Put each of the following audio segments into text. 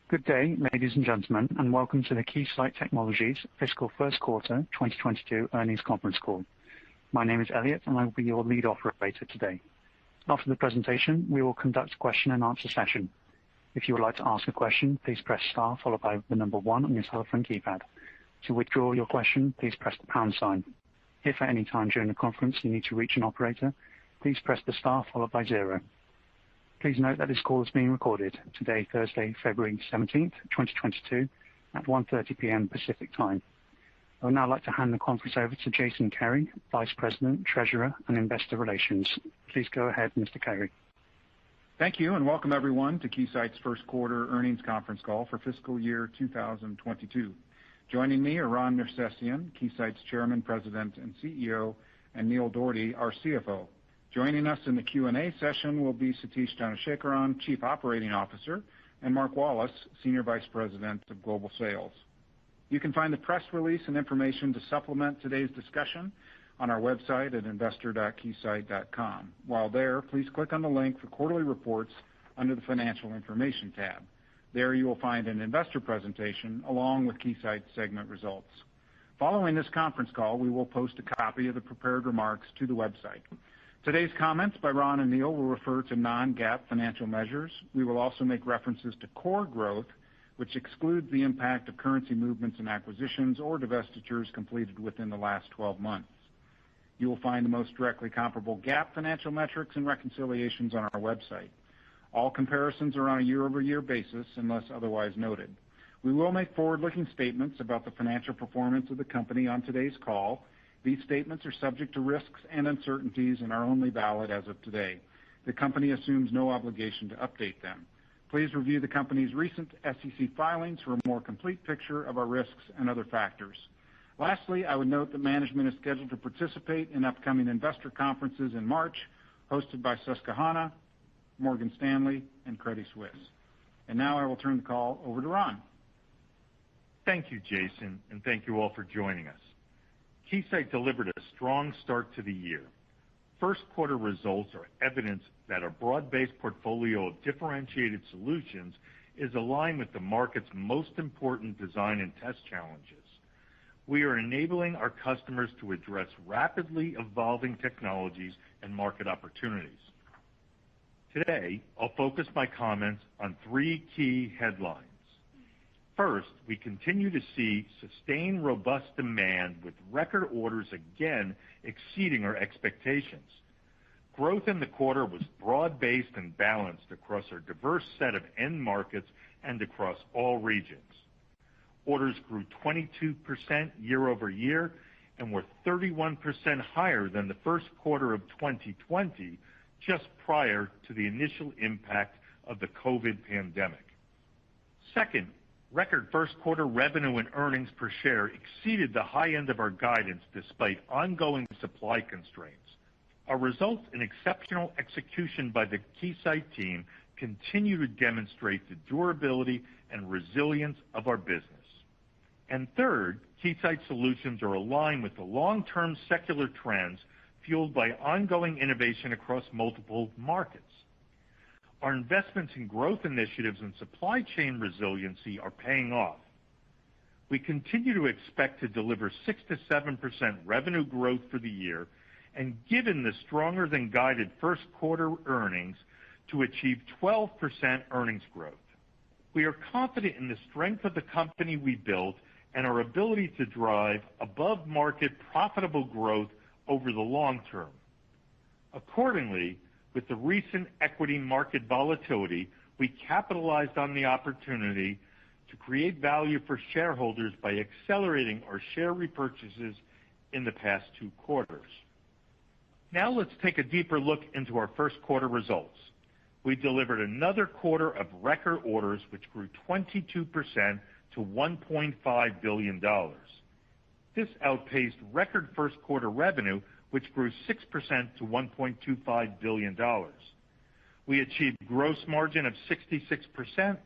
Good day, ladies and gentlemen, and welcome to the Keysight Technologies fiscal first quarter 2022 earnings conference call. My name is Elliot, and I will be your lead operator today. After the presentation, we will conduct a question and answer session. If you would like to ask a question, please press star followed by the number 1 on your telephone keypad. To withdraw your question, please press the pound sign. If at any time during the conference you need to reach an operator, please press the star followed by 0. Please note that this call is being recorded today, Thursday, February 17th, 2022, at 1:30 P.M. Pacific Time. I would now like to hand the conference over to Jason Kary, Vice President, Treasurer, and Investor Relations. Please go ahead, Mr. Kary. Thank you, and welcome everyone to Keysight's first quarter earnings conference call for fiscal year 2022. Joining me are Ron Nersesian, Keysight's Chairman, President, and CEO, and Neil Dougherty, our CFO. Joining us in the Q&A session will be Satish Dhanasekaran, Chief Operating Officer, and Mark Wallace, Senior Vice President of Global Sales. You can find the press release and information to supplement today's discussion on our website at investor.keysight.com. While there, please click on the link for quarterly reports under the Financial Information tab. There you will find an investor presentation along with Keysight segment results. Following this conference call, we will post a copy of the prepared remarks to the website. Today's comments by Ron and Neil will refer to non-GAAP financial measures. We will also make references to core growth, which excludes the impact of currency movements and acquisitions or divestitures completed within the last 12 months. You will find the most directly comparable GAAP financial metrics and reconciliations on our website. All comparisons are on a year-over-year basis unless otherwise noted. We will make forward-looking statements about the financial performance of the company on today's call. These statements are subject to risks and uncertainties and are only valid as of today. The company assumes no obligation to update them. Please review the company's recent SEC filings for a more complete picture of our risks and other factors. Lastly, I would note that management is scheduled to participate in upcoming investor conferences in March, hosted by Susquehanna, Morgan Stanley, and Credit Suisse. And now I will turn the call over to Ron. Thank you, Jason, and thank you all for joining us. Keysight delivered a strong start to the year. First quarter results are evidence that our broad-based portfolio of differentiated solutions is aligned with the market's most important design and test challenges. We are enabling our customers to address rapidly evolving technologies and market opportunities. Today, I'll focus my comments on 3 key headlines. First, we continue to see sustained robust demand with record orders again exceeding our expectations. Growth in the quarter was broad-based and balanced across our diverse set of end markets and across all regions. Orders grew 22% year over year and were 31% higher than the first quarter of 2020, just prior to the initial impact of the COVID pandemic. Second, record first quarter revenue and earnings per share exceeded the high end of our guidance despite ongoing supply constraints. Our results and exceptional execution by the Keysight team continue to demonstrate the durability and resilience of our business. And third, Keysight solutions are aligned with the long-term secular trends fueled by ongoing innovation across multiple markets. Our investments in growth initiatives and supply chain resiliency are paying off. We continue to expect to deliver 6 to 7% revenue growth for the year, and given the stronger than guided first quarter earnings, to achieve 12% earnings growth. We are confident in the strength of the company we built and our ability to drive above market profitable growth over the long term. Accordingly, with the recent equity market volatility, we capitalized on the opportunity to create value for shareholders by accelerating our share repurchases in the past 2 quarters. Now let's take a deeper look into our first quarter results. We delivered another quarter of record orders, which grew 22% to $1.5 billion. This outpaced record first quarter revenue, which grew 6% to $1.25 billion. We achieved gross margin of 66%,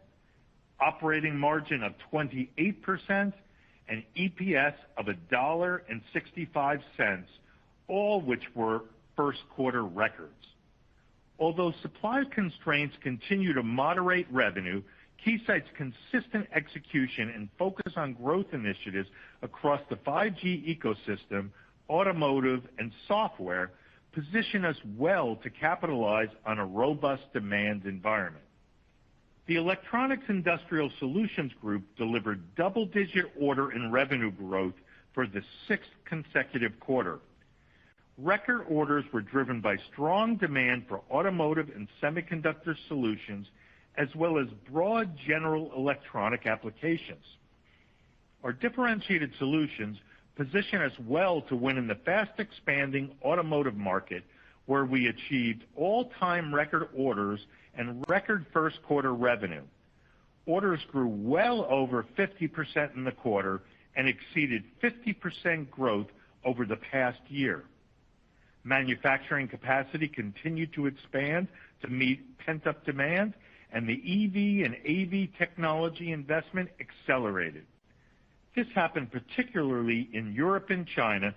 operating margin of 28%, and EPS of $1.65, all which were first quarter records. Although supply constraints continue to moderate revenue, Keysight's consistent execution and focus on growth initiatives across the 5G ecosystem, automotive, and software position us well to capitalize on a robust demand environment. The Electronics Industrial Solutions Group delivered double-digit order and revenue growth for the sixth consecutive quarter. Record orders were driven by strong demand for automotive and semiconductor solutions, as well as broad general electronic applications. Our differentiated solutions position us well to win in the fast-expanding automotive market, where we achieved all-time record orders and record first quarter revenue. Orders grew well over 50% in the quarter and exceeded 50% growth over the past year. Manufacturing capacity continued to expand to meet pent-up demand, and the EV and AV technology investment accelerated. This happened particularly in Europe and China,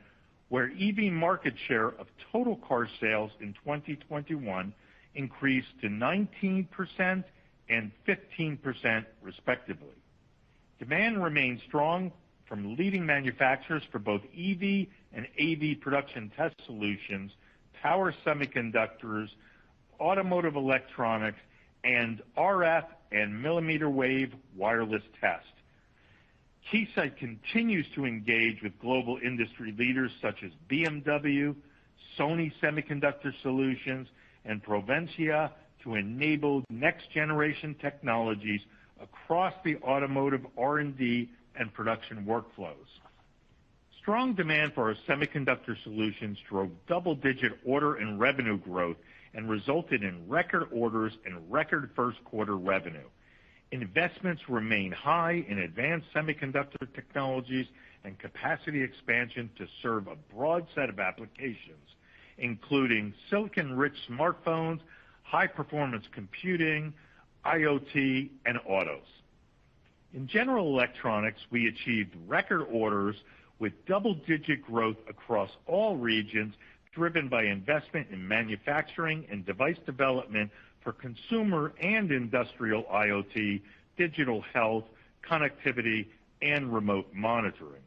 where EV market share of total car sales in 2021 increased to 19% and 15% respectively. Demand remains strong from leading manufacturers for both EV and AV production test solutions, power semiconductors, automotive electronics, and RF and millimeter wave wireless test. Keysight continues to engage with global industry leaders such as BMW, Sony Semiconductor Solutions, and Provencia to enable next-generation technologies across the automotive R&D and production workflows. Strong demand for our semiconductor solutions drove double-digit order and revenue growth and resulted in record orders and record first quarter revenue. Investments remain high in advanced semiconductor technologies and capacity expansion to serve a broad set of applications, including silicon-rich smartphones, high-performance computing, IoT, and autos. In general electronics, we achieved record orders with double-digit growth across all regions, driven by investment in manufacturing and device development for consumer and industrial IoT, digital health, connectivity, and remote monitoring.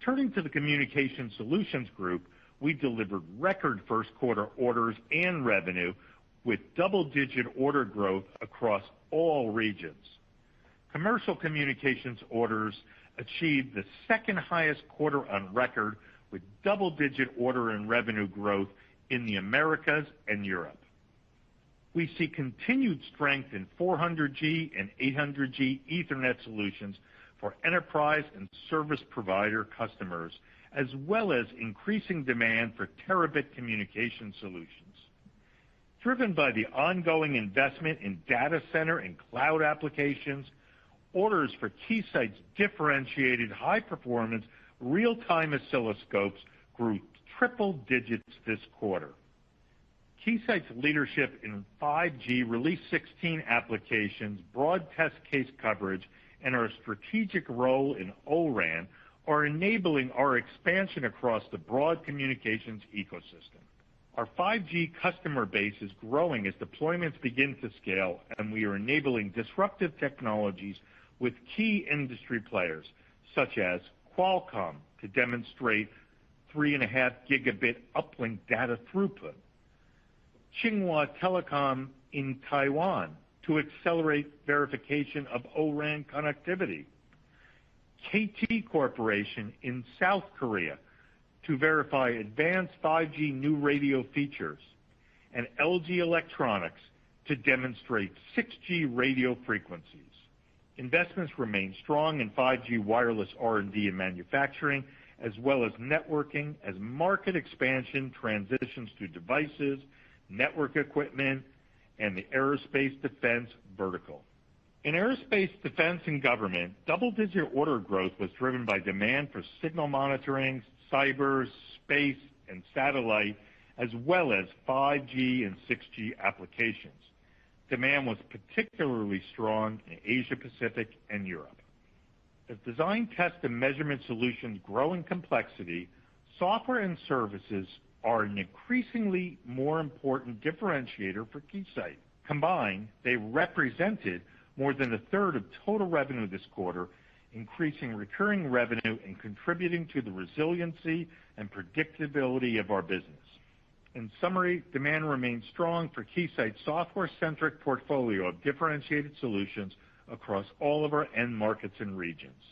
Turning to the Communication Solutions Group, we delivered record first quarter orders and revenue with double-digit order growth across all regions. Commercial communications orders achieved the second highest quarter on record, with double-digit order and revenue growth in the Americas and Europe. We see continued strength in 400G and 800G Ethernet solutions for enterprise and service provider customers, as well as increasing demand for terabit communication solutions. Driven by the ongoing investment in data center and cloud applications, orders for Keysight's differentiated high-performance real-time oscilloscopes grew triple digits this quarter. Keysight's leadership in 5G Release 16 applications, broad test case coverage, and our strategic role in O-RAN are enabling our expansion across the broad communications ecosystem. Our 5G customer base is growing as deployments begin to scale, and we are enabling disruptive technologies with key industry players, such as Qualcomm to demonstrate 3.5 gigabit uplink data throughput, Tsinghua Telecom in Taiwan to accelerate verification of O-RAN connectivity, KT Corporation in South Korea to verify advanced 5G new radio features, and LG Electronics to demonstrate 6G radio frequencies. Investments remain strong in 5G wireless R&D and manufacturing, as well as networking, as market expansion transitions to devices, network equipment, and the aerospace defense vertical. In aerospace, defense, and government, double-digit order growth was driven by demand for signal monitoring, cyber, space, and satellite, as well as 5G and 6G applications. Demand was particularly strong in Asia Pacific and Europe. As design, test, and measurement solutions grow in complexity, software and services are an increasingly more important differentiator for Keysight. Combined, they represented more than a third of total revenue this quarter, increasing recurring revenue and contributing to the resiliency and predictability of our business. In summary, demand remains strong for Keysight's software-centric portfolio of differentiated solutions across all of our end markets and regions.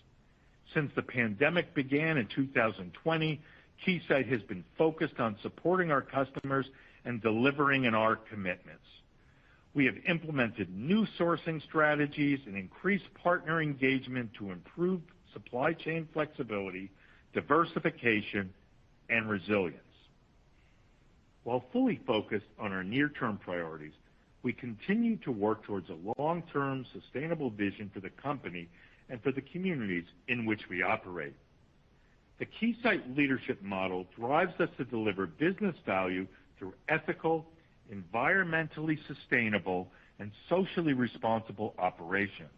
Since the pandemic began in 2020, Keysight has been focused on supporting our customers and delivering on our commitments. We have implemented new sourcing strategies and increased partner engagement to improve supply chain flexibility, diversification, and resilience. While fully focused on our near-term priorities, we continue to work towards a long-term sustainable vision for the company and for the communities in which we operate. The Keysight leadership model drives us to deliver business value through ethical, environmentally sustainable, and socially responsible operations.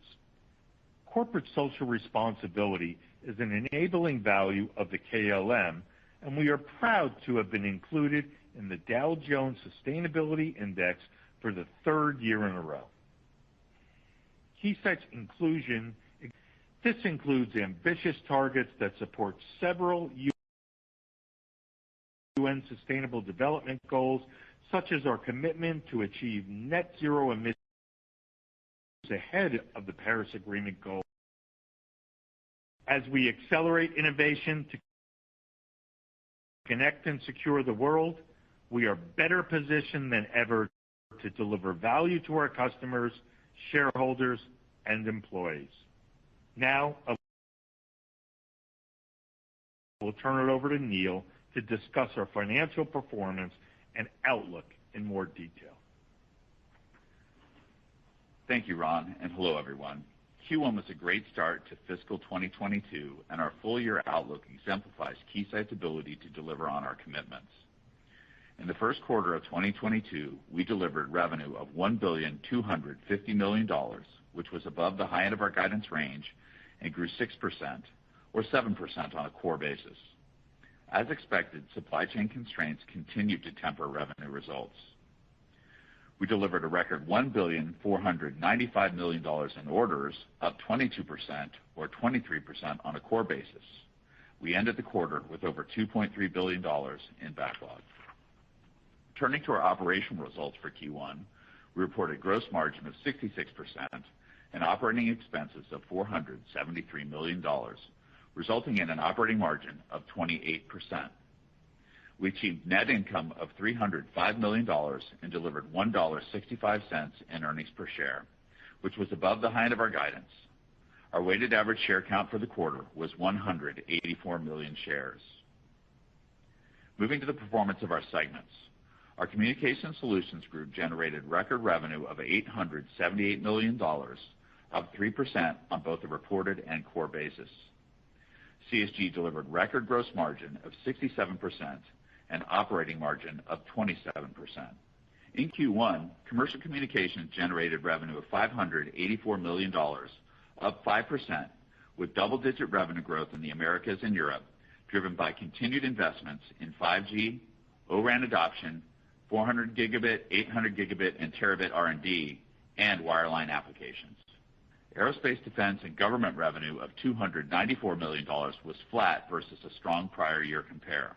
Corporate social responsibility is an enabling value of the KLM, and we are proud to have been included in the Dow Jones Sustainability Index for the third year in a row. Keysight's inclusion, this includes ambitious targets that support several UN Sustainable Development Goals, such as our commitment to achieve net zero emissions ahead of the Paris Agreement goal. As we accelerate innovation to connect and secure the world, we are better positioned than ever to deliver value to our customers, shareholders, and employees. Now, I will turn it over to Neil to discuss our financial performance and outlook in more detail. Thank you, Ron, and hello, everyone. Q1 was a great start to fiscal 2022, and our full-year outlook exemplifies Keysight's ability to deliver on our commitments. In the first quarter of 2022, we delivered revenue of $1,250 million, which was above the high end of our guidance range and grew 6%, or 7% on a core basis. As expected, supply chain constraints continued to temper revenue results. We delivered a record $1,495 million in orders, up 22%, or 23% on a core basis. We ended the quarter with over $2.3 billion in backlog. Turning to our operational results for Q1, we reported gross margin of 66% and operating expenses of $473 million, resulting in an operating margin of 28%. We achieved net income of $305 million and delivered $1.65 in earnings per share, which was above the high end of our guidance. Our weighted average share count for the quarter was 184 million shares. Moving to the performance of our segments. Our Communication Solutions Group generated record revenue of $878 million, up 3% on both the reported and core basis. CSG delivered record gross margin of 67% and operating margin of 27%. In Q1, Commercial Communications generated revenue of $584 million, up 5%, with double-digit revenue growth in the Americas and Europe, driven by continued investments in 5G, O-RAN adoption, 400 gigabit, 800 gigabit, and terabit R&D, and wireline applications. Aerospace, Defense, and Government revenue of $294 million was flat versus a strong prior year compare.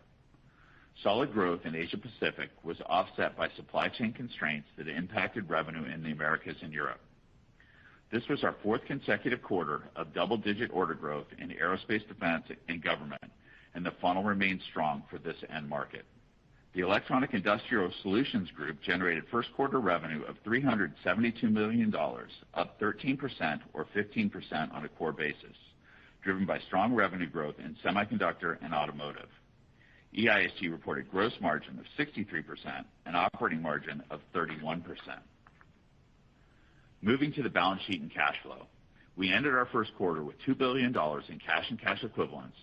Solid growth in Asia Pacific was offset by supply chain constraints that impacted revenue in the Americas and Europe. This was our fourth consecutive quarter of double-digit order growth in Aerospace, Defense, and Government, and the funnel remains strong for this end market. The Electronic Industrial Solutions Group generated first quarter revenue of $372 million, up 13% or 15% on a core basis, driven by strong revenue growth in semiconductor and automotive. EISG reported gross margin of 63% and operating margin of 31%. Moving to the balance sheet and cash flow. We ended our first quarter with $2 billion in cash and cash equivalents,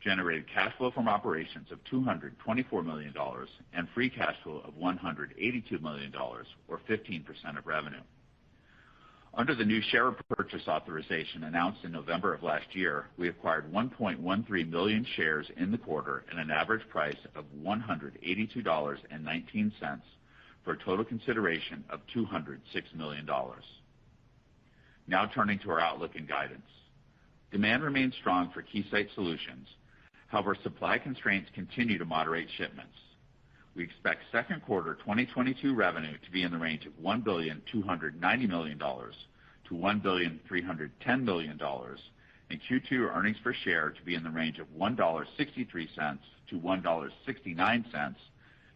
generated cash flow from operations of $224 million, and free cash flow of $182 million, or 15% of revenue. Under the new share repurchase authorization announced in November of last year, we acquired 1.13 million shares in the quarter at an average price of $182.19 for a total consideration of $206 million. Now turning to our outlook and guidance. Demand remains strong for Keysight solutions. However, supply constraints continue to moderate shipments. We expect second quarter 2022 revenue to be in the range of $1,290 million to $1,310 million, and Q2 earnings per share to be in the range of $1.63 to $1.69,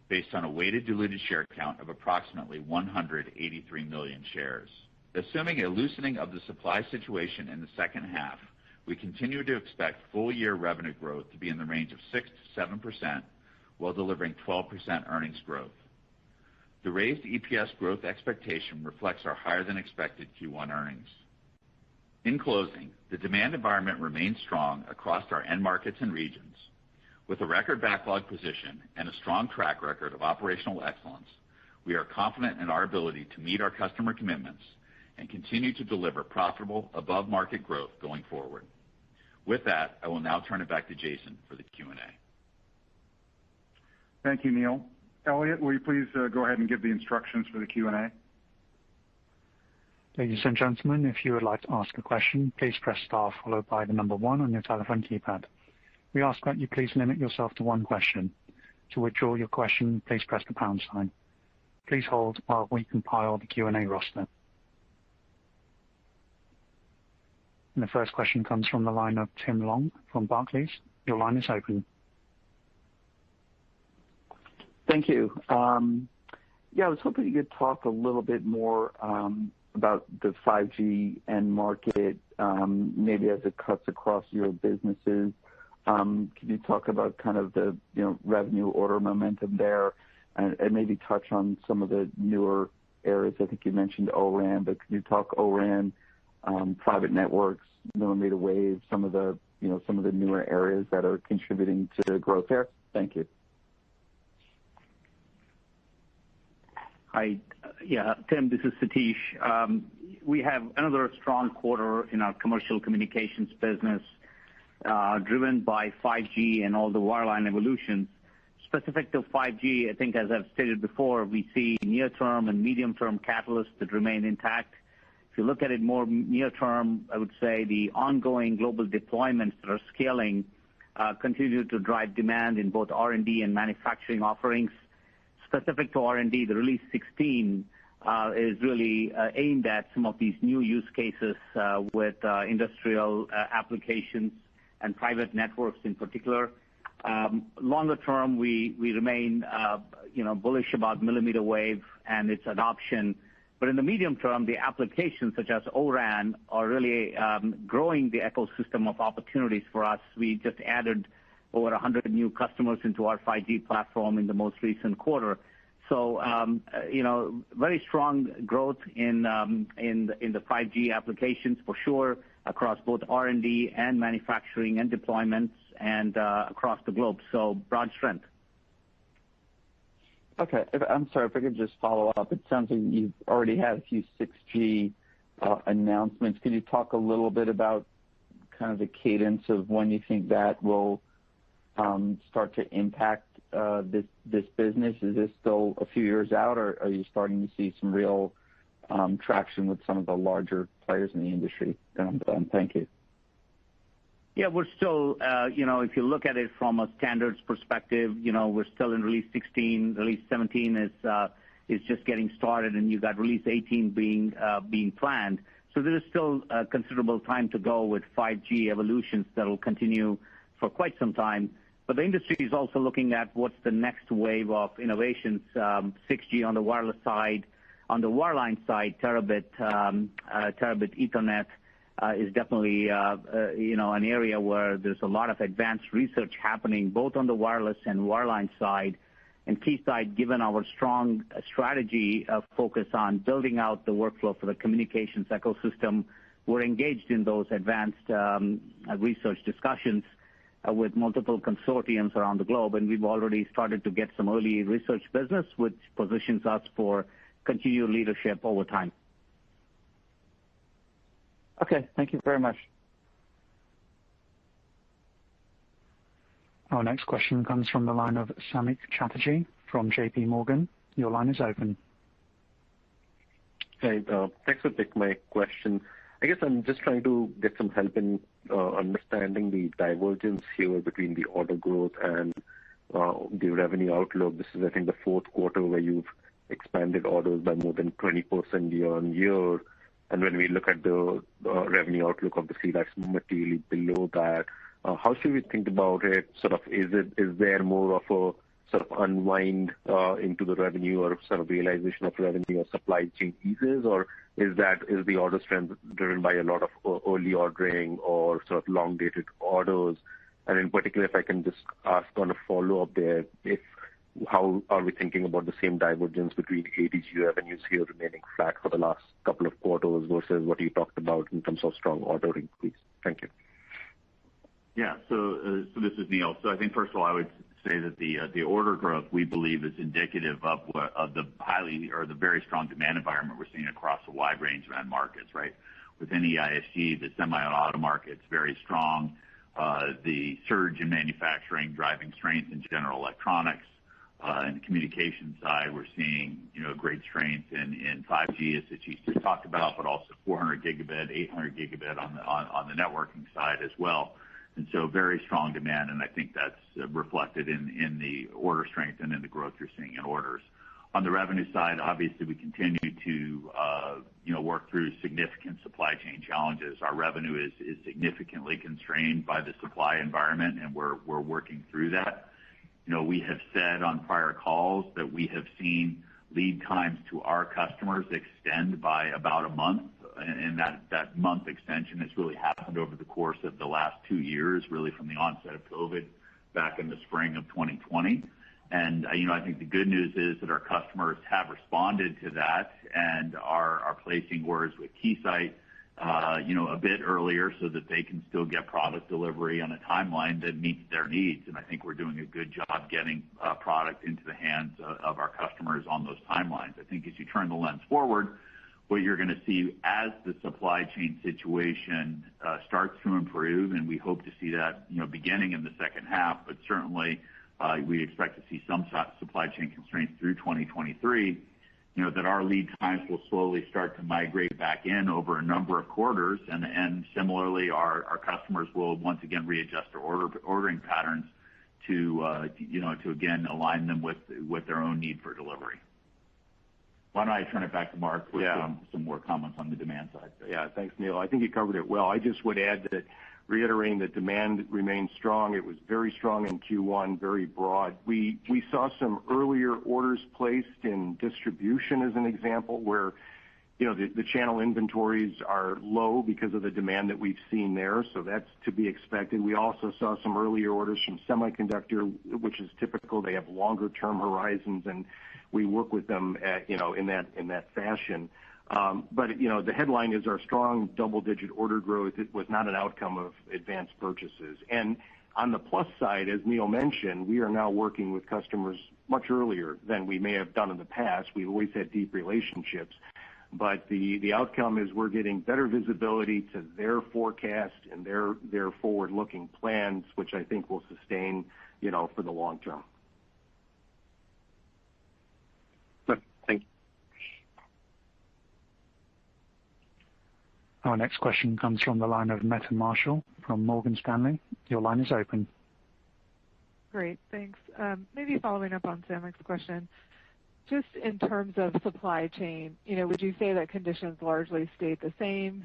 based on a weighted diluted share count of approximately 183 million shares. Assuming a loosening of the supply situation in the second half, we continue to expect full-year revenue growth to be in the range of 6 to 7%, while delivering 12% earnings growth. The raised EPS growth expectation reflects our higher-than-expected Q1 earnings. In closing, the demand environment remains strong across our end markets and regions. With a record backlog position and a strong track record of operational excellence, we are confident in our ability to meet our customer commitments and continue to deliver profitable, above-market growth going forward. With that, I will now turn it back to Jason for the Q&A. Thank you, Neil. Elliot, will you please go ahead and give the instructions for the Q&A? Ladies and gentlemen, if you would like to ask a question, please press star followed by the number 1 on your telephone keypad. We ask that you please limit yourself to one question. To withdraw your question, please press the pound sign. Please hold while we compile the Q&A roster. And the first question comes from the line of Tim Long from Barclays. Your line is open. Thank you. I was hoping you could talk a little bit more about the 5G end market, maybe as it cuts across your businesses. Can you talk about kind of the revenue order momentum there, and maybe touch on some of the newer areas? I think you mentioned O-RAN, but can you talk O-RAN, private networks, millimeter wave, some of the newer areas that are contributing to growth there? Thank you. Hi. Tim, this is Satish. We have another strong quarter in our commercial communications business, driven by 5G and all the wireline evolutions. Specific to 5G, I think as I've stated before, we see near-term and medium-term catalysts that remain intact. If you look at it more near-term, I would say the ongoing global deployments that are scaling continue to drive demand in both R&D and manufacturing offerings. Specific to R&D, the Release 16 is really aimed at some of these new use cases with industrial applications and private networks in particular. Longer term, we remain bullish about millimeter wave and its adoption. But in the medium term, the applications such as O-RAN are really growing the ecosystem of opportunities for us. We just added over 100 new customers into our 5G platform in the most recent quarter. So, very strong growth in the 5G applications for sure, across both R&D and manufacturing and deployments and across the globe. So broad strength. Okay. I'm sorry, if I could just follow up. It sounds like you've already had a few 6G announcements. Can you talk a little bit about kind of the cadence of when you think that will start to impact this business? Is this still a few years out, or are you starting to see some real traction with some of the larger players in the industry? Then I'm done. Thank you. Yeah, we're still, if you look at it from a standards perspective, we're still in Release 16. Release 17 is just getting started, and you got Release 18 being planned. So there is still considerable time to go with 5G evolutions that will continue for quite some time. But the industry is also looking at what's the next wave of innovations. 6G on the wireless side, on the wireline side, terabit Ethernet is definitely an area where there's a lot of advanced research happening both on the wireless and wireline side. And Keysight, given our strong strategy focus on building out the workflow for the communications ecosystem, we're engaged in those advanced research discussions with multiple consortiums around the globe, and we've already started to get some early research business, which positions us for continued leadership over time. Okay, thank you very much. Our next question comes from the line of Samik Chatterjee from JP Morgan. Your line is open. Hey, thanks for taking my question. I guess I'm just trying to get some help in understanding the divergence here between the order growth and the revenue outlook. This is, I think, the fourth quarter where you've expanded orders by more than 20% year-on-year. And when we look at the revenue outlook, obviously that's materially below that. How should we think about it? Sort of, is there more of a sort of unwind into the revenue or sort of realization of revenue or supply chain eases, or is the order strength driven by a lot of early ordering or sort of long-dated orders? And in particular, if I can just ask on a follow-up there, how are we thinking about the same divergence between ADG revenues here remaining flat for the last couple of quarters versus what you talked about in terms of strong order increase? Thank you. Yeah. So this is Neil. So I think first of all, I would say that the order growth we believe is indicative of the the very strong demand environment we're seeing across a wide range of end markets, right? Within EISG, the semi and auto market's very strong. The surge in manufacturing driving strength in general electronics. In the communication side, we're seeing great strength in 5G, as Satish just talked about, but also 400 gigabit, 800 gigabit on the networking side as well. And so very strong demand, and I think that's reflected in the order strength and in the growth you're seeing in orders. On the revenue side, obviously we continue to work through significant supply chain challenges. Our revenue is significantly constrained by the supply environment, and we're working through that. We have said on prior calls that we have seen lead times to our customers extend by about a month, and that month extension has really happened over the course of the last 2 years, really from the onset of COVID back in the spring of 2020. And I think the good news is that our customers have responded to that and are placing orders with Keysight a bit earlier so that they can still get product delivery on a timeline that meets their needs. And I think we're doing a good job getting product into the hands of our customers on those timelines. I think as you turn the lens forward, what you're going to see as the supply chain situation starts to improve, and we hope to see that beginning in the second half, but certainly we expect to see some supply chain constraints through 2023, that our lead times will slowly start to migrate back in over a number of quarters, and similarly our customers will once again readjust their ordering patterns to again align them with their own need for delivery. Why don't I turn it back to Mark for some more comments on the demand side? Yeah, thanks, Neil. I think you covered it well. I just would add that reiterating that demand remains strong. It was very strong in Q1, very broad. We saw some earlier orders placed in distribution as an example where the channel inventories are low because of the demand that we've seen there, so that's to be expected. We also saw some earlier orders from semiconductor, which is typical. They have longer term horizons, and we work with them in that fashion. But the headline is our strong double-digit order growth. It was not an outcome of advanced purchases. And on the plus side, as Neil mentioned, we are now working with customers much earlier than we may have done in the past. We've always had deep relationships, but the outcome is we're getting better visibility to their forecast and their forward-looking plans, which I think will sustain for the long term. Thank you. Our next question comes from the line of Meta Marshall from Morgan Stanley. Your line is open. Great, thanks. Maybe following up on Samik's question, just in terms of supply chain, would you say that conditions largely stayed the same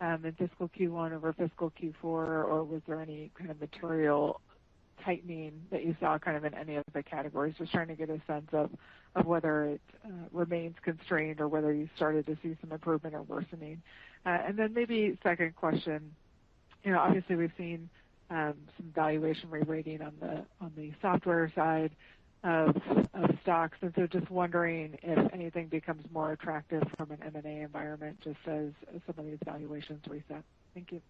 in fiscal Q1 over fiscal Q4, or was there any kind of material tightening that you saw kind of in any of the categories? Just trying to get a sense of whether it remains constrained or whether you started to see some improvement or worsening. And then maybe second question, obviously we've seen some valuation re-rating on the software side of stocks, and so just wondering if anything becomes more attractive from an M&A environment just as some of these valuations reset. Thank you.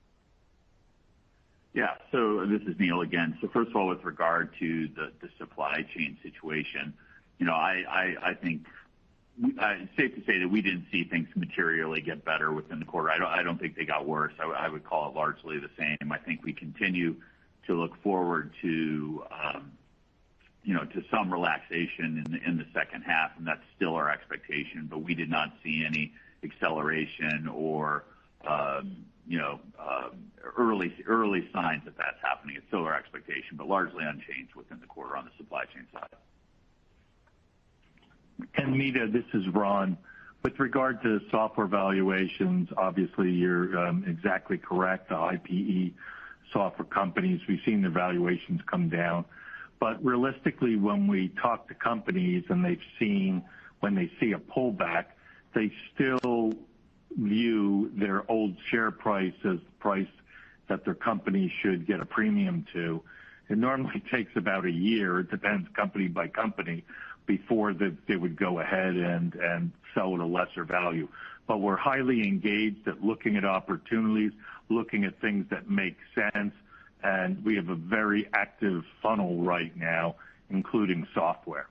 Yeah, so this is Neil again. So first of all, with regard to the supply chain situation, I think it's safe to say that we didn't see things materially get better within the quarter. I don't think they got worse. I would call it largely the same. I think we continue to look forward to some relaxation in the second half, and that's still our expectation. But we did not see any acceleration or early signs that that's happening. It's still our expectation, but largely unchanged within the quarter on the supply chain side. And Meta, this is Ron. With regard to software valuations, obviously you're exactly correct. The IPE software companies, we've seen their valuations come down. But realistically, when we talk to companies and when they see a pullback, they still view their old share price as the price that their company should get a premium to. It normally takes about a year, it depends company by company, before they would go ahead and sell at a lesser value. But we're highly engaged at looking at opportunities, looking at things that make sense, and we have a very active funnel right now, including software.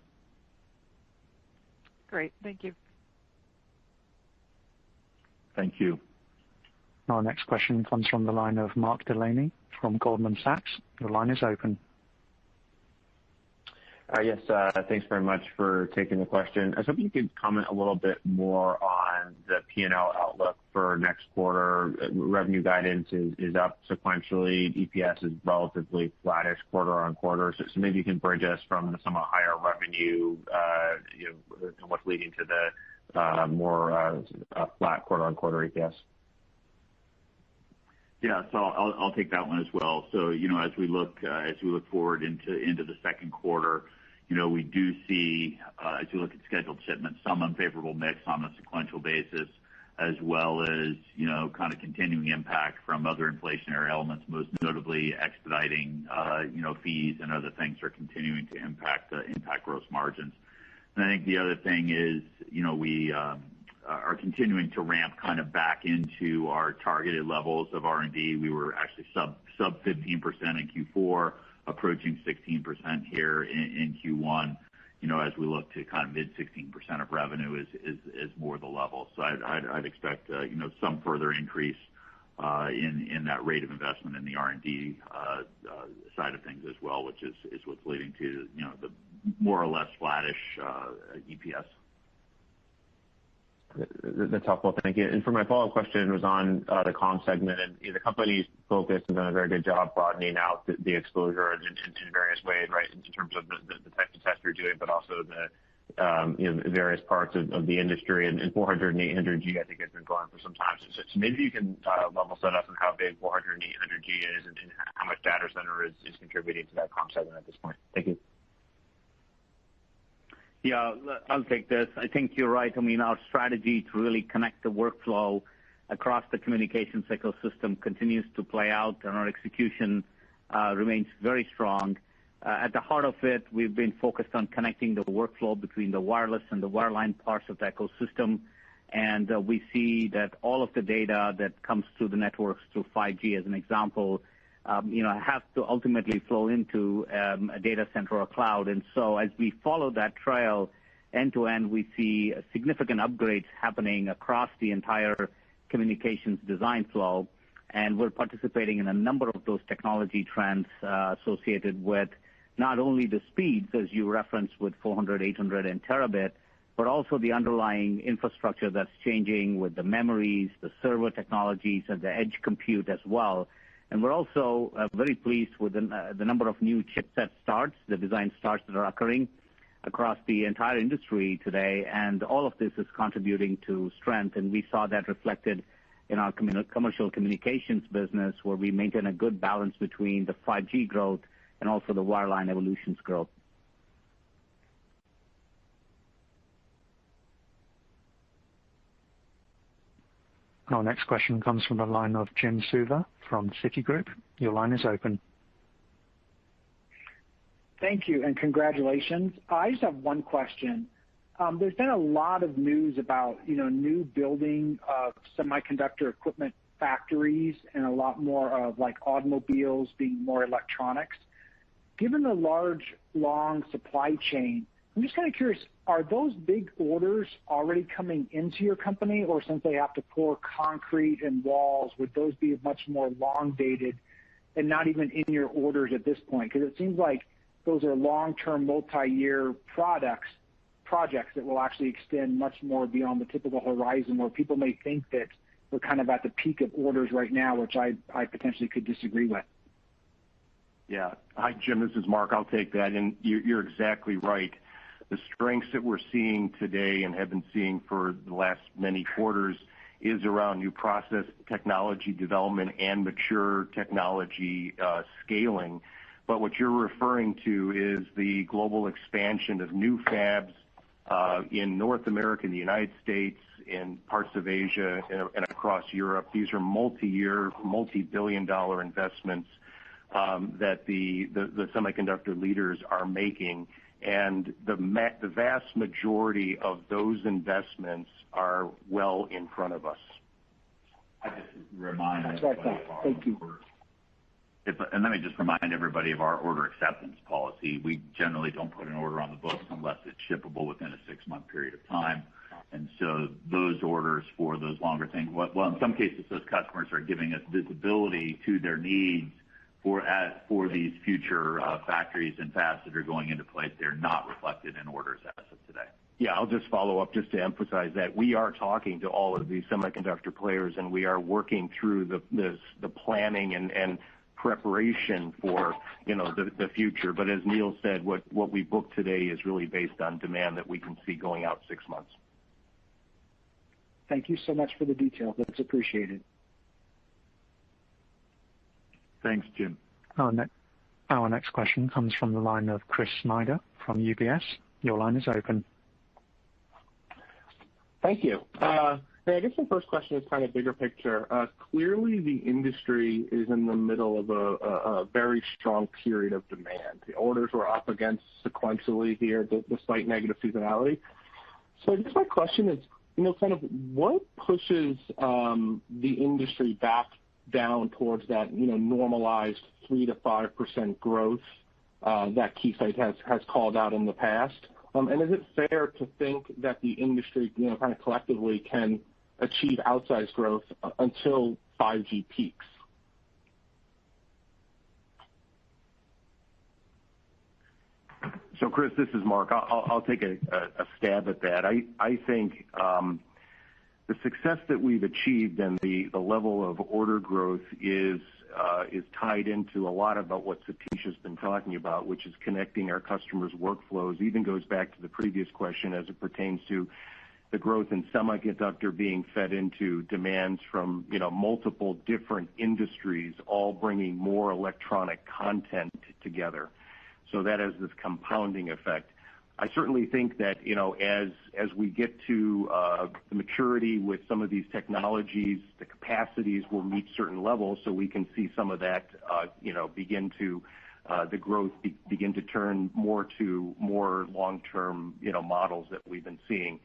Great. Thank you. Thank you. Our next question comes from the line of Mark Delaney from Goldman Sachs. Your line is open. Yes, thanks very much for taking the question. I was hoping you could comment a little bit more on the P&L outlook for next quarter. Revenue guidance is up sequentially. EPS is relatively flattish quarter on quarter. So maybe you can bridge us from the somewhat higher revenue, and what's leading to the more flat quarter on quarter EPS. Yeah, so I'll take that one as well. So as we look forward into the second quarter, we do see, as you look at scheduled shipments, some unfavorable mix on a sequential basis, as well as kind of continuing impact from other inflationary elements, most notably expediting fees and other things are continuing to impact gross margins. And I think the other thing is we are continuing to ramp kind of back into our targeted levels of R&D. We were actually sub 15% in Q4, approaching 16% here in Q1. As we look to kind of mid 16% of revenue is more the level. So I'd expect some further increase in that rate of investment in the R&D side of things as well, which is what's leading to the more or less flattish EPS. That's helpful. Thank you. And for my follow-up question was on the comm segment, and the company's focused and done a very good job broadening out the exposure in various ways, right, in terms of the type of test you're doing, but also the various parts of the industry. And 400 and 800G, I think, has been going for some time. So maybe you can level set us on how big 400 and 800G is and how much data center is contributing to that comm segment at this point. Thank you. Yeah, I'll take this. I think you're right. I mean, our strategy to really connect the workflow across the communications ecosystem continues to play out, and our execution remains very strong. At the heart of it, we've been focused on connecting the workflow between the wireless and the wireline parts of the ecosystem, and we see that all of the data that comes through the networks through 5G, as an example, have to ultimately flow into a data center or cloud. And so as we follow that trail end to end, we see significant upgrades happening across the entire communications design flow. And we're participating in a number of those technology trends associated with not only the speeds, as you referenced with 400, 800, and terabit, but also the underlying infrastructure that's changing with the memories, the server technologies, and the edge compute as well. And we're also very pleased with the number of new chipset starts, the design starts that are occurring across the entire industry today. And all of this is contributing to strength. And we saw that reflected in our commercial communications business, where we maintain a good balance between the 5G growth and also the wireline evolutions growth. Our next question comes from the line of Jim Suva from Citigroup. Your line is open. Thank you, and congratulations. I just have one question. There's been a lot of news about, new building of semiconductor equipment factories and a lot more of like automobiles being more electronics. Given the large, long supply chain, I'm just kind of curious, are those big orders already coming into your company, or since they have to pour concrete and walls, would those be much more long dated and not even in your orders at this point? Because it seems like those are long-term, multi-year projects that will actually extend much more beyond the typical horizon, where people may think that we're kind of at the peak of orders right now, which I potentially could disagree with. Yeah. Hi, Jim. This is Mark. I'll take that. And you're exactly right. The strengths that we're seeing today and have been seeing for the last many quarters is around new process technology development and mature technology scaling. But what you're referring to is the global expansion of new fabs in North America, in the United States, in parts of Asia, and across Europe. These are multi-year, multi-billion-dollar investments that the semiconductor leaders are making, and the vast majority of those investments are well in front of us. I just remind everybody. Thank you. And let me just remind everybody of our order acceptance policy. We generally don't put an order on the books unless it's shippable within a 6-month period of time. And so those orders for those longer things, well, in some cases, those customers are giving us visibility to their needs for these future factories and fabs that are going into place. They're not reflected in orders as of today. Yeah, I'll just follow up just to emphasize that we are talking to all of these semiconductor players, and we are working through the planning and preparation for the future. But as Neil said, what we book today is really based on demand that we can see going out 6 months. Thank you so much for the details. That's appreciated. Thanks, Jim. Our next question comes from the line of Chris Snyder from UBS. Your line is open. Thank you. I guess the first question is kind of bigger picture. Clearly, the industry is in the middle of a very strong period of demand. The orders were up against sequentially here, despite negative seasonality. So I guess my question is, kind of what pushes the industry back down towards that, normalized 3 to 5% growth that Keysight has called out in the past? And is it fair to think that the industry, kind of collectively can achieve outsized growth until 5G peaks? So, Chris, this is Mark. I'll take a stab at that. I think the success that we've achieved and the level of order growth is tied into a lot about what Satish has been talking about, which is connecting our customers' workflows. Even goes back to the previous question as it pertains to the growth in semiconductor being fed into demands from multiple different industries, all bringing more electronic content together. So that has this compounding effect. I certainly think that as we get to the maturity with some of these technologies, the capacities will reach certain levels, so we can see some of that begin to the growth begin to turn more to more long-term models that we've been seeing.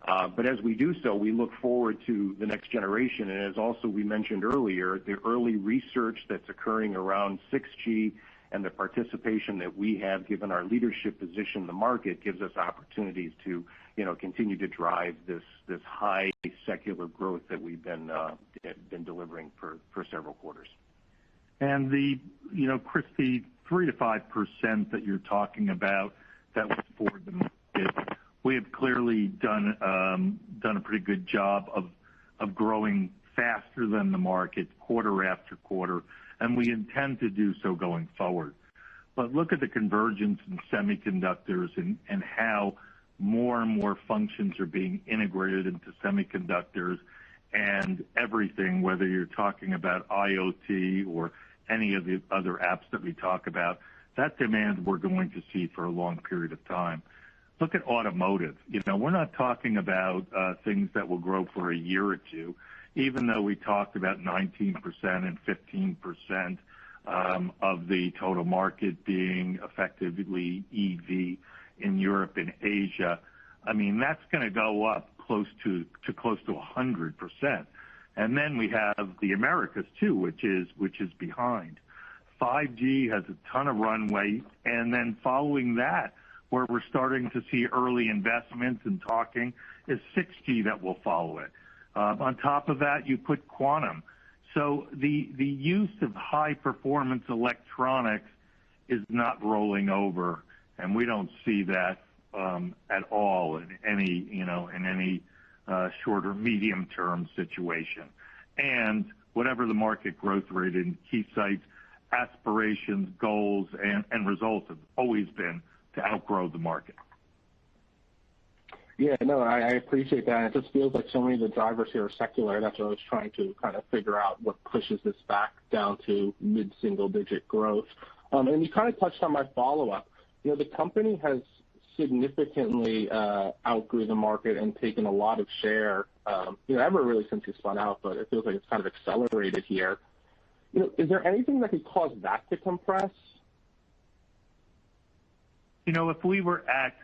But as we do so, we look forward to the next generation, and as also we mentioned earlier, the early research that's occurring around 6G and the participation that we have, given our leadership position in the market, gives us opportunities to continue to drive this high secular growth that we've been delivering for several quarters. And Chris, the 3 to 5% that you're talking about, that was for the market. We have clearly done a pretty good job of growing faster than the market quarter after quarter, and we intend to do so going forward. But look at the convergence in semiconductors and how more and more functions are being integrated into semiconductors and everything, whether you're talking about IoT or any of the other apps that we talk about, that demand we're going to see for a long period of time. Look at automotive. We're not talking about things that will grow for a year or two, even though we talked about 19% and 15% of the total market being effectively EV in Europe and Asia. I mean, that's going to go up close to 100%. And then we have the Americas too, which is behind. 5G has a ton of runway, and then following that, where we're starting to see early investments and talking, is 6G that will follow it. On top of that, you put quantum. So the use of high-performance electronics is not rolling over, and we don't see that at all in any shorter, medium-term situation. And whatever the market growth rate in Keysight's aspirations, goals, and results have always been to outgrow the market. Yeah, no, I appreciate that. It just feels like so many of the drivers here are secular. That's what I was trying to kind of figure out, what pushes this back down to mid-single-digit growth. And you kind of touched on my follow-up. The company has significantly outgrew the market and taken a lot of share, ever really since you spun out, but it feels like it's kind of accelerated here. Is there anything that could cause that to compress? If we were at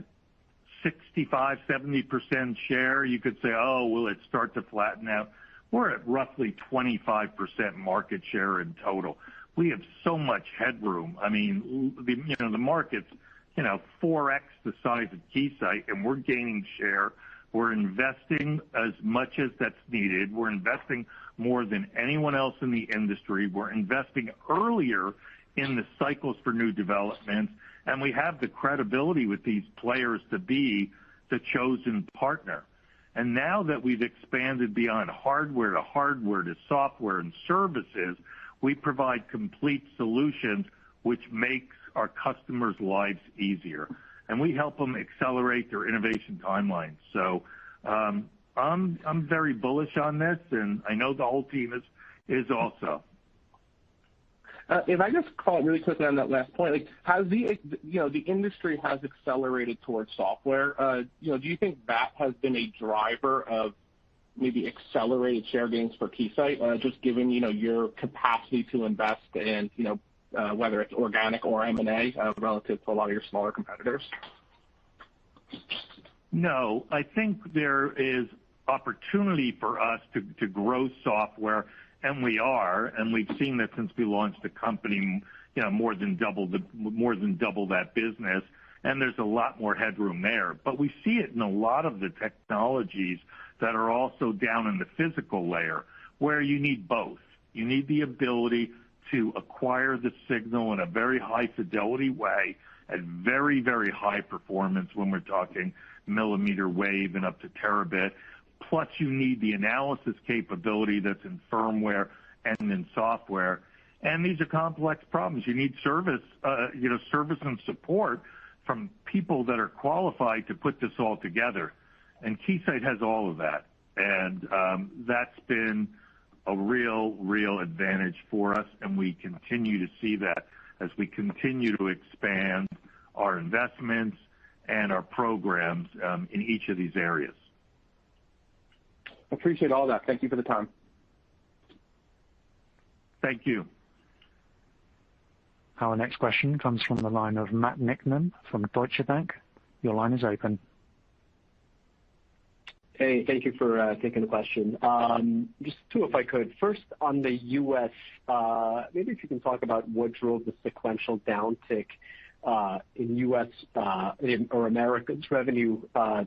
65, 70% share, you could say, oh, will it start to flatten out? We're at roughly 25% market share in total. We have so much headroom. I mean, the market's 4x the size of Keysight, and we're gaining share. We're investing as much as that's needed. We're investing more than anyone else in the industry. We're investing earlier in the cycles for new developments, and we have the credibility with these players to be the chosen partner. And now that we've expanded beyond hardware to software and services, we provide complete solutions which makes our customers' lives easier. And we help them accelerate their innovation timelines. So I'm very bullish on this, and I know the whole team is also. If I just call it really quickly on that last point, like, has the industry has accelerated towards software? Do you think that has been a driver of maybe accelerated share gains for Keysight, just given your capacity to invest in whether it's organic or M&A relative to a lot of your smaller competitors? No, I think there is opportunity for us to grow software. And we are, and we've seen that since we launched the company, more than double that business, and there's a lot more headroom there. But we see it in a lot of the technologies that are also down in the physical layer, where you need both. You need the ability to acquire the signal in a very high fidelity way at very, very high performance when we're talking millimeter wave and up to terabit. Plus, you need the analysis capability that's in firmware and in software. And these are complex problems. You need service and support from people that are qualified to put this all together. And Keysight has all of that. And that's been a real advantage for us. And we continue to see that as we continue to expand our investments and our programs in each of these areas. Appreciate all that. Thank you for the time. Thank you. Our next question comes from the line of Matt Niknam from Deutsche Bank. Your line is open. Hey, thank you for taking the question. Just two, if I could. First, on the U.S., maybe if you can talk about what drove the sequential downtick in U.S. Or America's revenue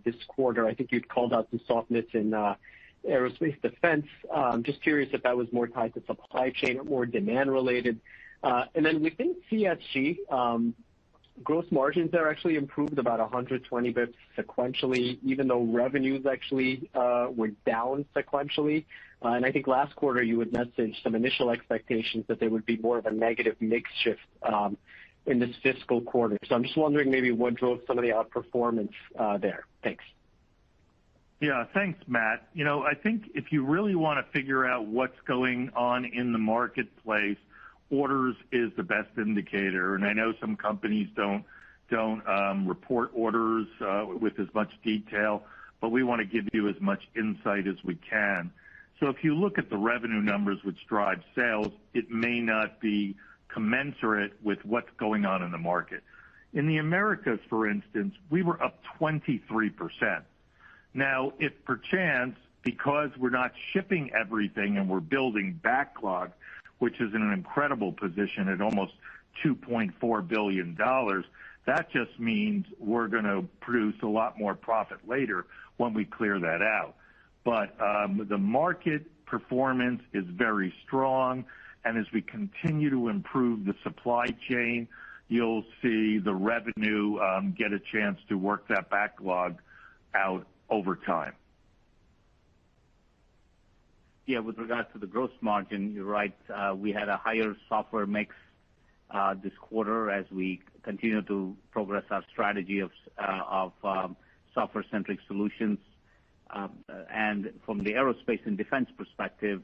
this quarter. I think you'd called out the softness in aerospace defense. Just curious if that was more tied to supply chain or more demand related. And then within CSG, gross margins are actually improved about 120 bps sequentially, even though revenues actually were down sequentially. And I think last quarter you had messaged some initial expectations that there would be more of a negative mix shift in this fiscal quarter. So I'm just wondering maybe what drove some of the outperformance there. Thanks. Yeah, thanks, Matt. I think if you really want to figure out what's going on in the marketplace, orders is the best indicator. And I know some companies don't report orders with as much detail, but we want to give you as much insight as we can. So if you look at the revenue numbers which drive sales, it may not be commensurate with what's going on in the market. In the Americas, for instance, we were up 23%. Now, if perchance, because we're not shipping everything and we're building backlog, which is in an incredible position at almost $2.4 billion, that just means we're going to produce a lot more profit later when we clear that out. But the market performance is very strong, and as we continue to improve the supply chain, you'll see the revenue get a chance to work that backlog out over time. Yeah, with regards to the gross margin, you're right. We had a higher software mix this quarter as we continue to progress our strategy of software-centric solutions. And from the aerospace and defense perspective,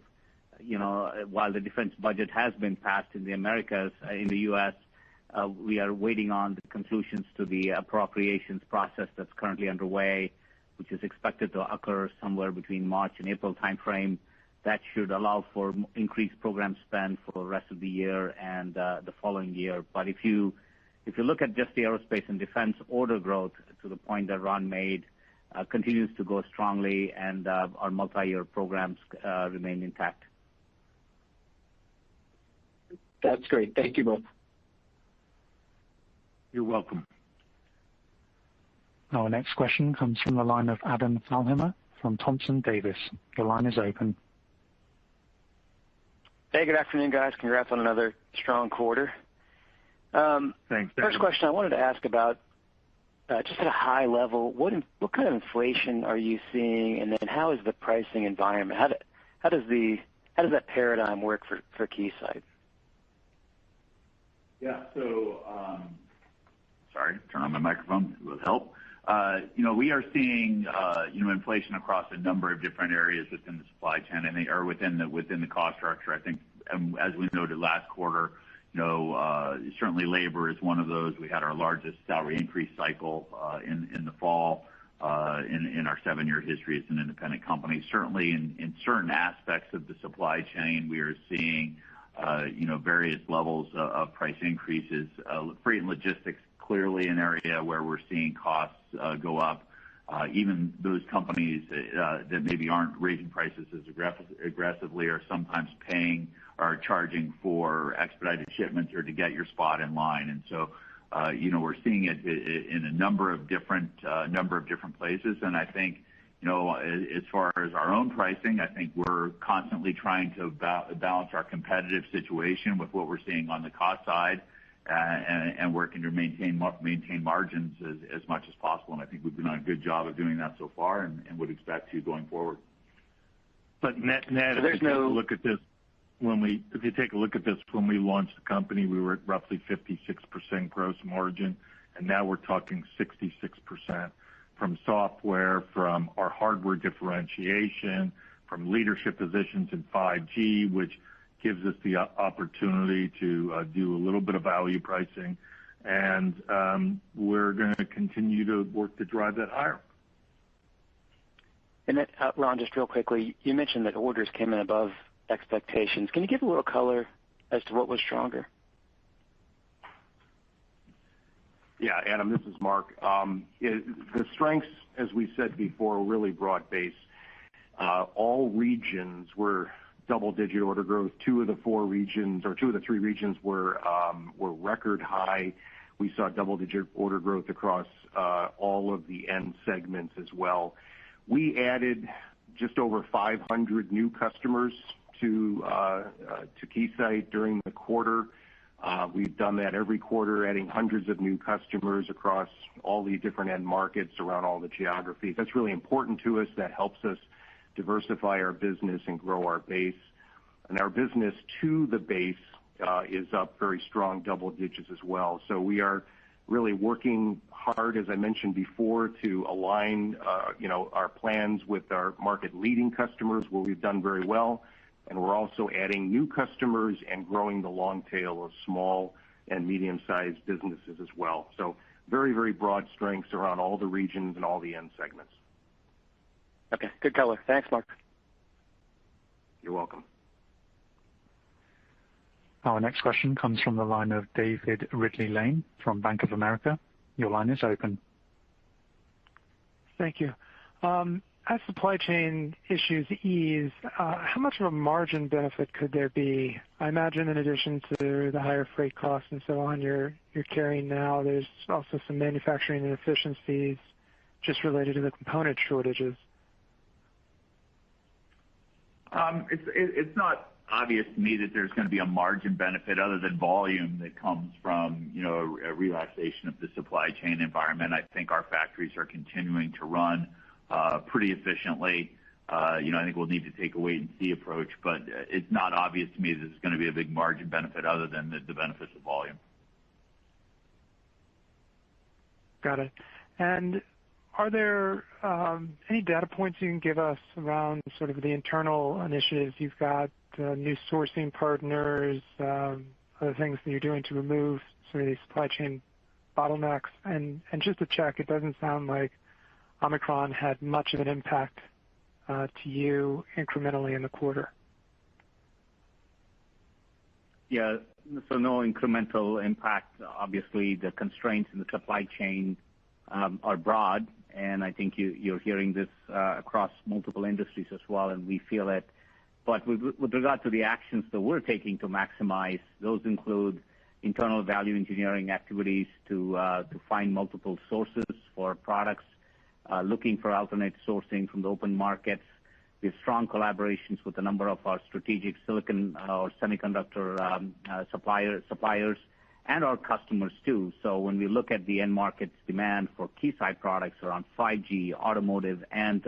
while the defense budget has been passed in the Americas, in the U.S., we are waiting on the conclusions to the appropriations process that's currently underway, which is expected to occur somewhere between March and April timeframe. That should allow for increased program spend for the rest of the year and the following year. But if you look at just the aerospace and defense order growth, to the point that Ron made, continues to go strongly, and our multi-year programs remain intact. That's great. Thank you both. You're welcome. Our next question comes from the line of Adam Thalhimer from Thompson Davis. Your line is open. Hey, good afternoon, guys. Congrats on another strong quarter. Thanks. First question I wanted to ask about, just at a high level, what kind of inflation are you seeing, and then how is the pricing environment? How does that paradigm work for Keysight? Yeah. So, sorry, turn on my microphone. It will help. We are seeing, inflation across a number of different areas within the supply chain, or within the cost structure. I think, as we noted last quarter, certainly labor is one of those. We had our largest salary increase cycle in the fall in our 7-year history as an independent company. Certainly, in certain aspects of the supply chain, we are seeing, various levels of price increases. Freight and logistics, clearly an area where we're seeing costs go up. Even those companies that maybe aren't raising prices as aggressively are sometimes paying or charging for expedited shipments or to get your spot in line. And so, we're seeing it in a number of different places. And I think, as far as our own pricing, I think we're constantly trying to balance our competitive situation with what we're seeing on the cost side, and working to maintain margins as much as possible. And I think we've done a good job of doing that so far, and would expect to going forward. But net, if you take a look at this, when we launched the company, we were at roughly 56% gross margin, and now we're talking 66% from software, from our hardware differentiation, from leadership positions in 5G, which gives us the opportunity to do a little bit of value pricing, and we're going to continue to work to drive that higher. And then, Ron, just real quickly, you mentioned that orders came in above expectations. Can you give a little color as to what was stronger? Yeah, Adam, this is Mark. The strengths, as we said before, are really broad-based. All regions were double-digit order growth. 2 of the 3 regions were record high. We saw double-digit order growth across all of the end segments as well. We added just over 500 new customers to Keysight during the quarter. We've done that every quarter, adding hundreds of new customers across all the different end markets around all the geographies. That's really important to us. That helps us diversify our business and grow our base. And our business to the base is up very strong double digits as well. So we are really working hard, as I mentioned before, to align our plans with our market-leading customers, where we've done very well. And we're also adding new customers and growing the long tail of small and medium-sized businesses as well. So very, very broad strengths around all the regions and all the end segments. Okay, good color. Thanks, Mark. You're welcome. Our next question comes from the line of David Ridley-Lane from Bank of America. Your line is open. Thank you. As supply chain issues ease, how much of a margin benefit could there be? I imagine in addition to the higher freight costs and so on you're carrying now, there's also some manufacturing inefficiencies just related to the component shortages. It's not obvious to me that there's going to be a margin benefit other than volume that comes from, a relaxation of the supply chain environment. I think our factories are continuing to run pretty efficiently. I think we'll need to take a wait and see approach, but it's not obvious to me that there's going to be a big margin benefit other than the benefits of volume. Got it. And are there any data points you can give us around sort of the internal initiatives you've got, new sourcing partners, other things that you're doing to remove sort of these supply chain bottlenecks? And just to check, it doesn't sound like Omicron had much of an impact to you incrementally in the quarter. Yeah, so no incremental impact. Obviously, the constraints in the supply chain are broad, and I think you're hearing this across multiple industries as well, and we feel it. But with regard to the actions that we're taking to maximize, those include internal value engineering activities to find multiple sources for products, looking for alternate sourcing from the open markets. We have strong collaborations with a number of our strategic silicon or semiconductor suppliers and our customers too. So when we look at the end markets demand for Keysight products around 5G, automotive, and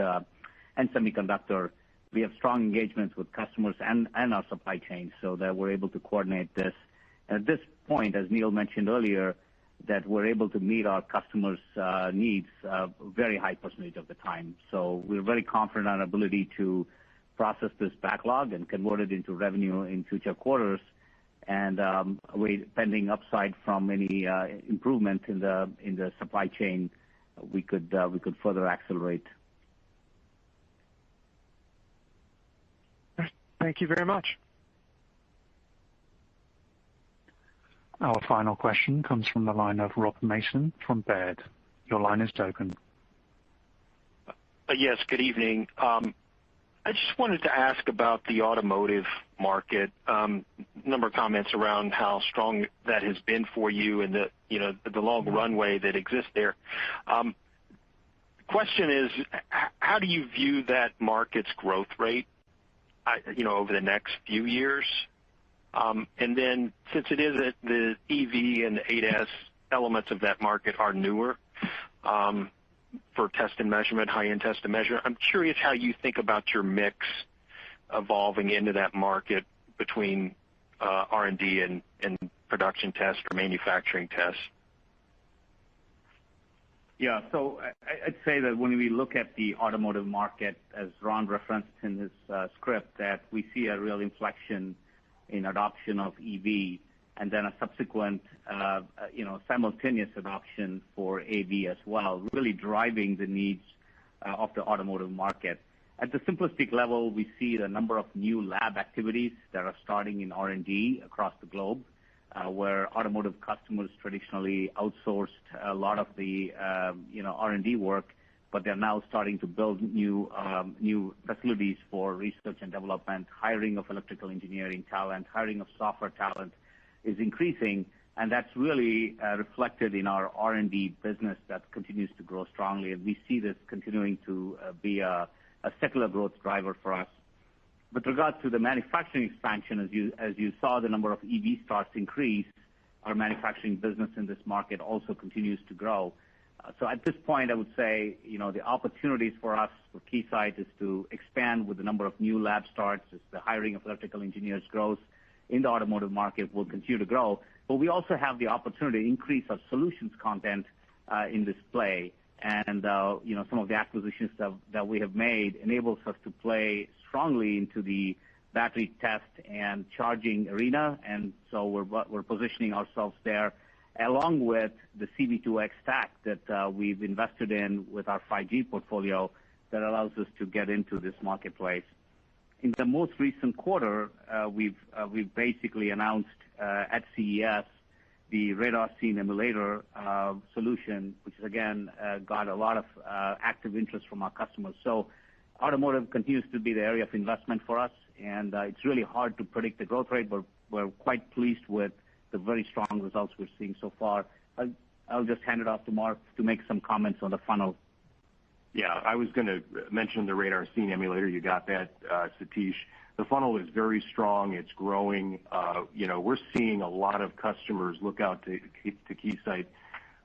semiconductor, we have strong engagements with customers and our supply chain so that we're able to coordinate this. And at this point, as Neil mentioned earlier, that we're able to meet our customers' needs a very high percentage of the time. So we're very confident in our ability to process this backlog and convert it into revenue in future quarters. And pending upside from any improvement in the supply chain, we could further accelerate. Thank you very much. Our final question comes from the line of Rob Mason from Baird. Your line is open. Yes, good evening. I just wanted to ask about the automotive market. Number of comments around how strong that has been for you and the long runway that exists there. The question is, how do you view that market's growth rate, over the next few years? And then, since it is the EV and the ADAS elements of that market are newer for test and measurement, high-end test and measure, I'm curious how you think about your mix evolving into that market between R&D and production tests or manufacturing tests. Yeah, so I'd say that when we look at the automotive market, as Ron referenced in his script, that we see a real inflection in adoption of EV and then a subsequent, simultaneous adoption for AV as well, really driving the needs of the automotive market. At the simplistic level, we see the number of new lab activities that are starting in R&D across the globe, where automotive customers traditionally outsourced a lot of the, R&D work, but they're now starting to build new facilities for research and development. Hiring of electrical engineering talent, hiring of software talent is increasing, and that's really reflected in our R&D business that continues to grow strongly. And we see this continuing to be a secular growth driver for us. With regard to the manufacturing expansion, as you saw the number of EV starts increase, our manufacturing business in this market also continues to grow. So at this point, I would say, the opportunities for us for Keysight is to expand with the number of new lab starts as the hiring of electrical engineers grows in the automotive market will continue to grow. But we also have the opportunity to increase our solutions content in this play. And, some of the acquisitions that we have made enables us to play strongly into the battery test and charging arena. And so we're positioning ourselves there, along with the CV2X stack that we've invested in with our 5G portfolio that allows us to get into this marketplace. In the most recent quarter, we've basically announced at CES the radar scene emulator solution, which has again got a lot of active interest from our customers. So automotive continues to be the area of investment for us, and it's really hard to predict the growth rate, but we're quite pleased with the very strong results we're seeing so far. I'll just hand it off to Mark to make some comments on the funnel. Yeah, I was going to mention the radar scene emulator. You got that, Satish. The funnel is very strong. It's growing. We're seeing a lot of customers look out to Keysight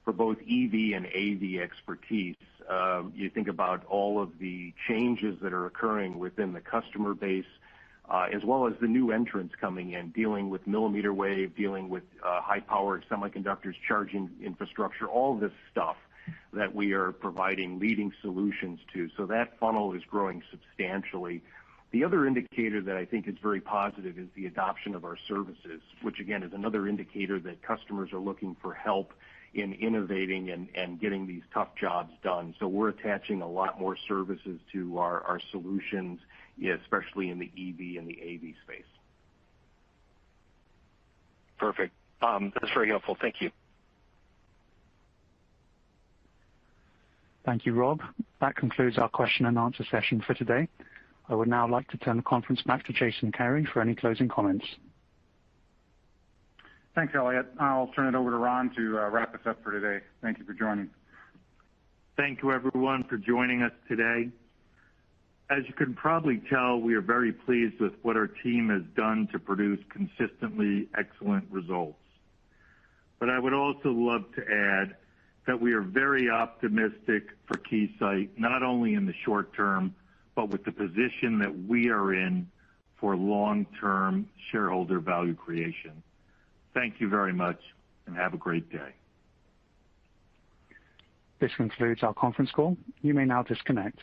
for both EV and AV expertise. You think about all of the changes that are occurring within the customer base, as well as the new entrants coming in, dealing with millimeter wave, dealing with high-powered semiconductors, charging infrastructure, all this stuff that we are providing leading solutions to. So that funnel is growing substantially. The other indicator that I think is very positive is the adoption of our services, which again is another indicator that customers are looking for help in innovating and getting these tough jobs done. So we're attaching a lot more services to our solutions, especially in the EV and the AV space. Perfect. That's very helpful. Thank you. Thank you, Rob. That concludes our question and answer session for today. I would now like to turn the conference back to Jason Kary for any closing comments. Thanks, Elliot. I'll turn it over to Ron to wrap us up for today. Thank you for joining. Thank you, everyone, for joining us today. As you can probably tell, we are very pleased with what our team has done to produce consistently excellent results. But I would also love to add that we are very optimistic for Keysight, not only in the short term, but with the position that we are in for long-term shareholder value creation. Thank you very much, and have a great day. This concludes our conference call. You may now disconnect.